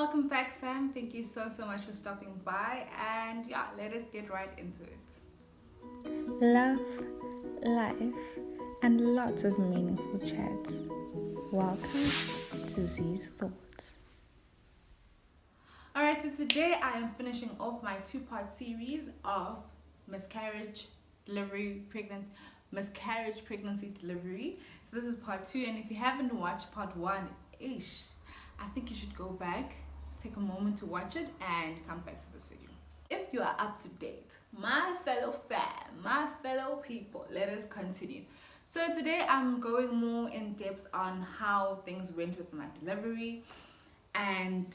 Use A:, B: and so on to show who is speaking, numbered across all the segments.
A: Welcome back, fam. Thank you so much for stopping by, and yeah, let us get right into it.
B: Love, life, and lots of meaningful chats. Welcome to Z's Thoughts.
A: Alright, so today I am finishing off my two-part series of miscarriage, miscarriage, pregnancy, delivery. So this is part 2, and if you haven't watched part 1, I think you should go back, take a moment to watch it, and come back to this video. If you are up to date, my fellow fam, my fellow people, let us continue. So today I'm going more in depth on how things went with my delivery. And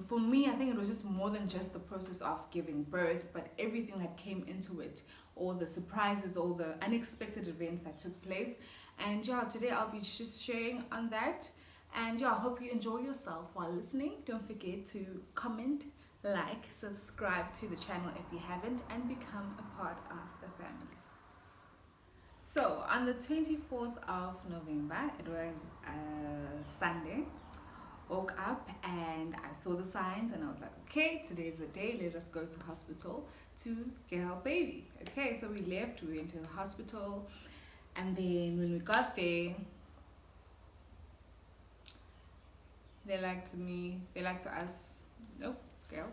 A: for me, I think it was just more than just the process of giving birth, but everything that came into it, all the surprises, all the unexpected events that took place. And today I'll be just sharing on that. And I hope you enjoy yourself while listening. Don't forget to comment, like, subscribe to the channel if you haven't, and become a part of the family. So on the 24th of November, it was a Sunday. Woke up and I saw the signs and I was like, okay, today's the day, let us go to hospital to get our baby. Okay, so we left, we went to the hospital, and then when we got there, they like to us, nope, girl,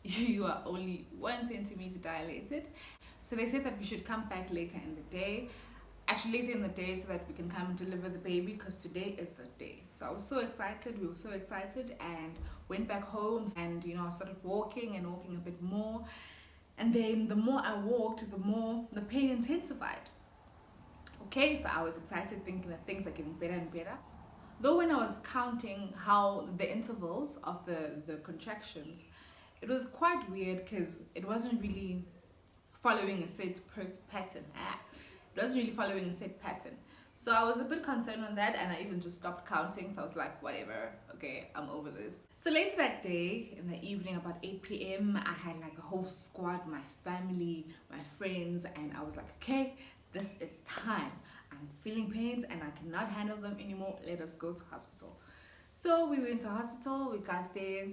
A: you are only 1 centimeter dilated. So they said that we should come back later in the day, so that we can come and deliver the baby, because today is the day. So I was so excited, we were so excited, and went back home, and I started walking a bit more, and then the more I walked, the more the pain intensified. Okay, so I was excited, thinking that things are getting better and better. Though when I was counting how the intervals of the contractions, it was quite weird, because it wasn't really following a set pattern. It wasn't really following a set pattern. So I was a bit concerned on that, and I even just stopped counting. So I was like, whatever, okay, I'm over this. So later that day, in the evening, about 8 p.m, I had like a whole squad, my family, my friends, and I was like, okay, this is time. I'm feeling pains and I cannot handle them anymore. Let us go to hospital. So we went to hospital, we got there,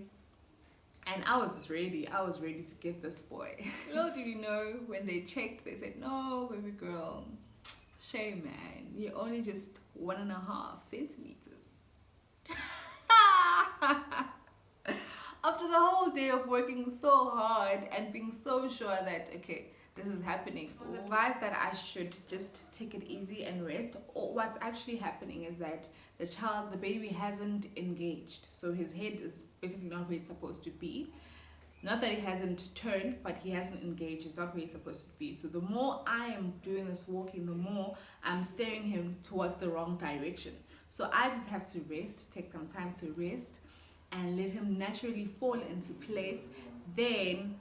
A: and I was just ready. I was ready to get this boy. Little did you know, when they checked, they said, no, baby girl, shame, man. You're only just 1.5 centimeters. After the whole day of working so hard and being so sure that, okay, this is happening, I was advised that I should just take it easy and rest. Or what's actually happening is that the baby hasn't engaged. So his head is basically not where it's supposed to be. Not that he hasn't turned, but he hasn't engaged. It's not where he's supposed to be. So the more I am doing this walking, the more I'm steering him towards the wrong direction. So I just have to rest, take some time to rest, and let him naturally fall into place. Then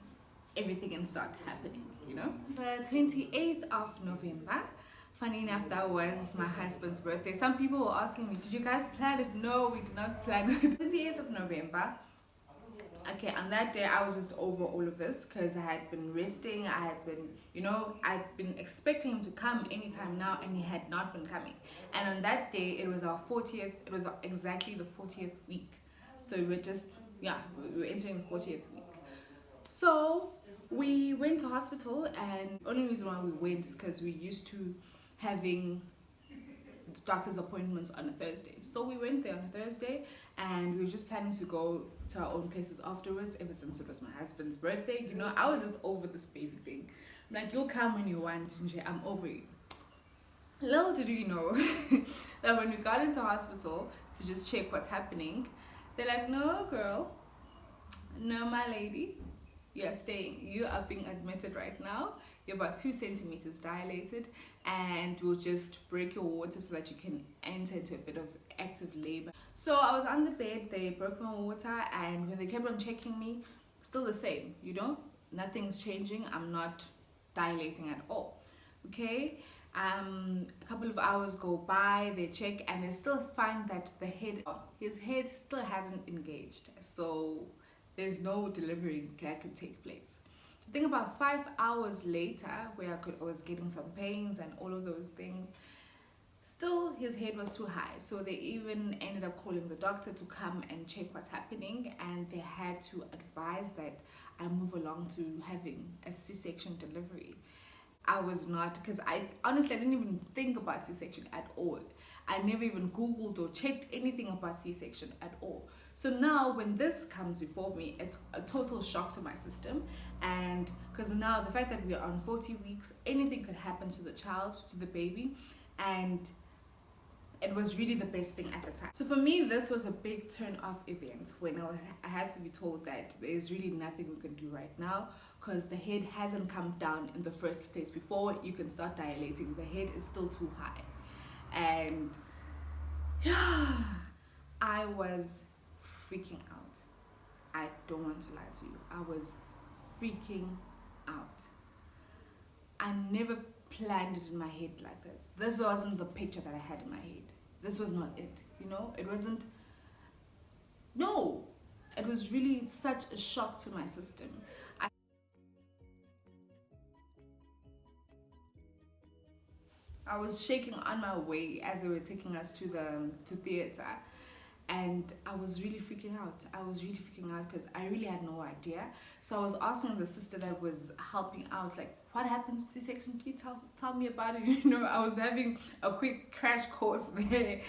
A: everything can start happening, The 28th of November, funny enough, that was my husband's birthday. Some people were asking me, did you guys plan it? No, we did not plan it. 28th of November. Okay, on that day, I was just over all of this, because I had been resting. I had been, I'd been expecting him to come anytime now, and he had not been coming. And on that day, it was our 40th, it was exactly the 40th week. So we were entering the 40th week. So we went to hospital, and the only reason why we went is because we used to having doctor's appointments on a Thursday. So we went there on a Thursday, and we were just planning to go to our own places afterwards, ever since it was my husband's birthday. I was just over this baby thing. I'm like, you'll come when you want, Nje, I'm over you. Little did we know that when we got into hospital to just check what's happening, they're like, no, girl, no, my lady, you're staying. You are being admitted right now. You're about 2 centimeters dilated, and we'll just break your water so that you can enter into a bit of active labor. So I was on the bed, they broke my water, and when they kept on checking me, still the same, nothing's changing. I'm not dilating at all. Okay, a couple of hours go by, they check, and they still find that his head still hasn't engaged. So there's no delivery that could take place. I think about 5 hours later, where I was getting some pains and all of those things, Still, his head was too high, so they even ended up calling the doctor to come and check what's happening, and they had to advise that I move along to having a C-section delivery. I was not, because I honestly I didn't even think about C-section at all. I never even googled or checked anything about C-section at all. So now when this comes before me, it's a total shock to my system. And because now the fact that we are on 40 weeks, anything could happen to the child, to the baby, and it was really the best thing at the time. So for me, this was a big turn-off event when I had to be told that there's really nothing we can do right now because the head hasn't come down in the first place. Before you can start dilating, the head is still too high. And yeah, I was freaking out. I don't want to lie to you. I was freaking out. I never planned it in my head like this. This wasn't the picture that I had in my head. This was not it, it wasn't, no, it was really such a shock to my system. I was shaking on my way as they were taking us to theater, and I was really freaking out. Because I really had no idea. So I was asking the sister that was helping out, like, what happens with C-section? Can you tell me about it? I was having a quick crash course there.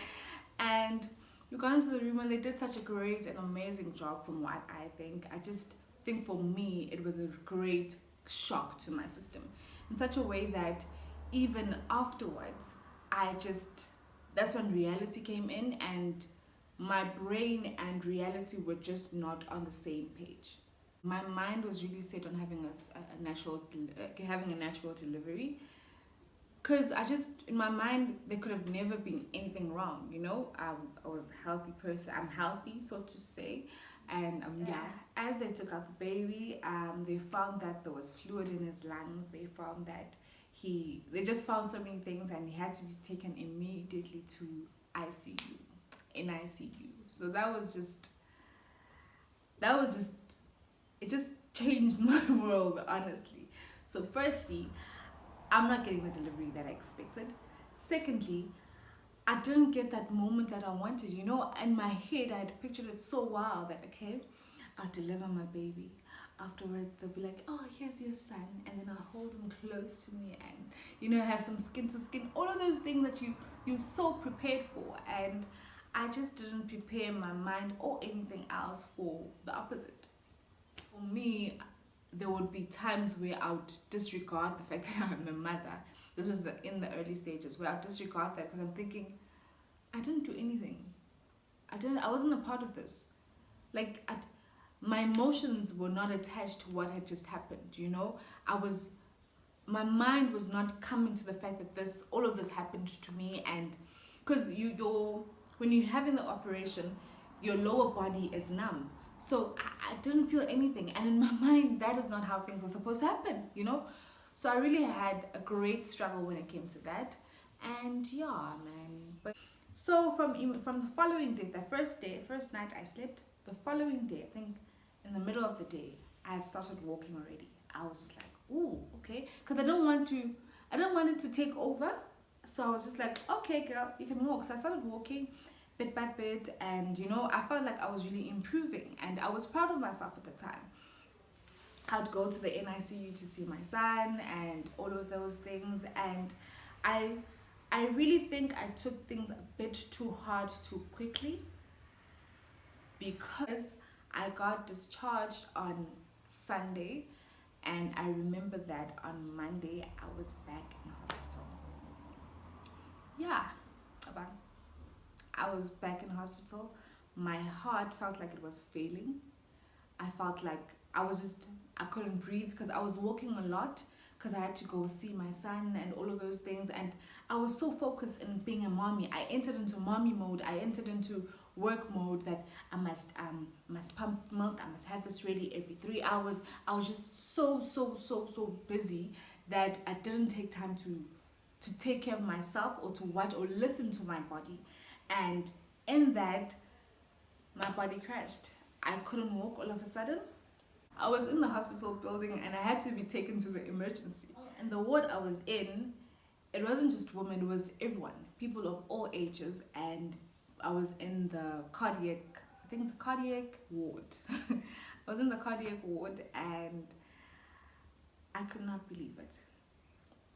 A: And we got into the room and they did such a great and amazing job from what I think. I just think for me, it was a great shock to my system in such a way that even afterwards, that's when reality came in, and my brain and reality were just not on the same page. My mind was really set on having having a natural delivery, because in my mind, there could have never been anything wrong. I was a healthy person. I'm healthy, so to say. And as they took out the baby, they found that there was fluid in his lungs. They found that they just found so many things, and he had to be taken immediately to ICU, NICU. So that was just, it just changed my world, honestly. So firstly, I'm not getting the delivery that I expected. Secondly, I didn't get that moment that I wanted. In my head, I had pictured it so wild that, okay, I'll deliver my baby. Afterwards, they'll be like, oh, here's your son. And then I'll hold him close to me and, have some skin to skin. All of those things that you're so prepared for. And I just didn't prepare my mind or anything else for the opposite. For me, there would be times where I would disregard the fact that I'm a mother. This was in the early stages where I would disregard that because I'm thinking, I didn't do anything. I wasn't a part of this. My emotions were not attached to what had just happened, my mind was not coming to the fact that all of this happened to me. And because when you're having the operation, your lower body is numb. So I didn't feel anything. And in my mind, that is not how things were supposed to happen, So I really had a great struggle when it came to that. And yeah, man. So from the following day, the first night I slept, the following day, I think in the middle of the day, I had started walking already. I was just like, ooh, okay. Because I don't want it to take over. So I was just like, okay, girl, you can walk. So I started walking bit by bit, and I felt like I was really improving, and I was proud of myself at the time. I'd go to the NICU to see my son and all of those things, and I really think I took things a bit too hard too quickly, because I got discharged on Sunday, and I remember that on Monday I was back in hospital. Yeah, I was back in hospital. My heart felt like it was failing. I felt like I couldn't breathe because I was walking a lot, because I had to go see my son and all of those things. And I was so focused in being a mommy. I entered into mommy mode. I entered into work mode, that I must pump milk. I must have this ready every 3 hours. I was just so busy that I didn't take time to take care of myself, or to watch or listen to my body. And in that, my body crashed. I couldn't walk all of a sudden. I was in the hospital building and I had to be taken to the emergency. And the ward I was in, it wasn't just women, it was everyone. people of all ages, and I was in the cardiac, I think it's a cardiac ward. I was in the cardiac ward, and I could not believe it.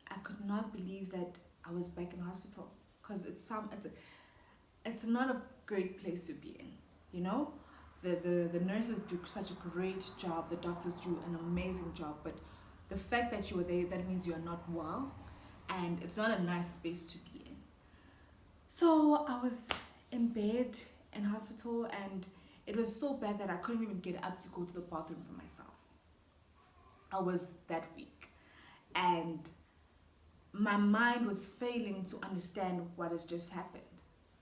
A: I could not believe that I was back in hospital, because it's not a great place to be in, you know. The nurses do such a great job, the doctors do an amazing job, but the fact that you were there, that means you are not well, and it's not a nice space to be in. So I was in bed in hospital, and it was so bad that I couldn't even get up to go to the bathroom for myself. I was that weak, and my mind was failing to understand what has just happened.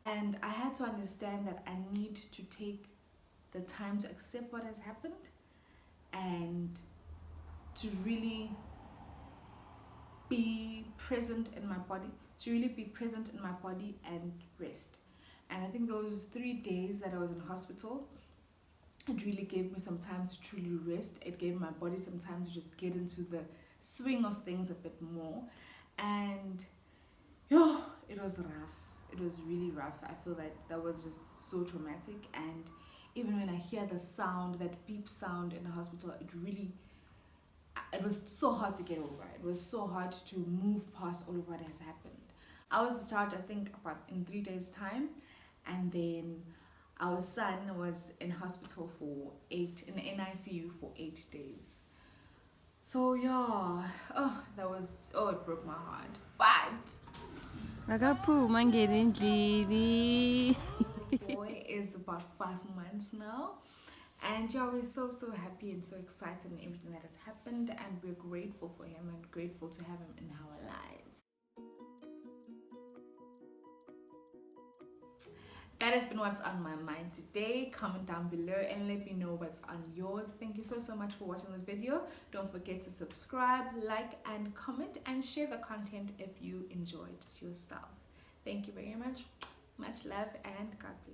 A: And I had to understand that I need to take the time to accept what has happened, and to really be present in my body, and rest. And I think those 3 days that I was in hospital, it really gave me some time to truly rest. It gave my body some time to just get into the swing of things a bit more. And it was rough. It was really rough. I feel that was just so traumatic. And even when I hear the sound, that beep sound in the hospital, it was so hard to get over. It was so hard to move past all of what has happened. I was discharged, I think, about in 3 days' time, and then our son was in hospital in the NICU for 8 days. So yeah, it broke my heart. But
B: Akaphuma ngene endlini.
A: boy is about 5 months now. And yeah, we're so happy and so excited in everything that has happened, and we're grateful for him and grateful to have him in our lives. That has been what's on my mind today. Comment down below and let me know what's on yours. Thank you so much for watching the video. Don't forget to subscribe, like, and comment, and share the content if you enjoyed yourself. Thank you very much. Much love, and God bless.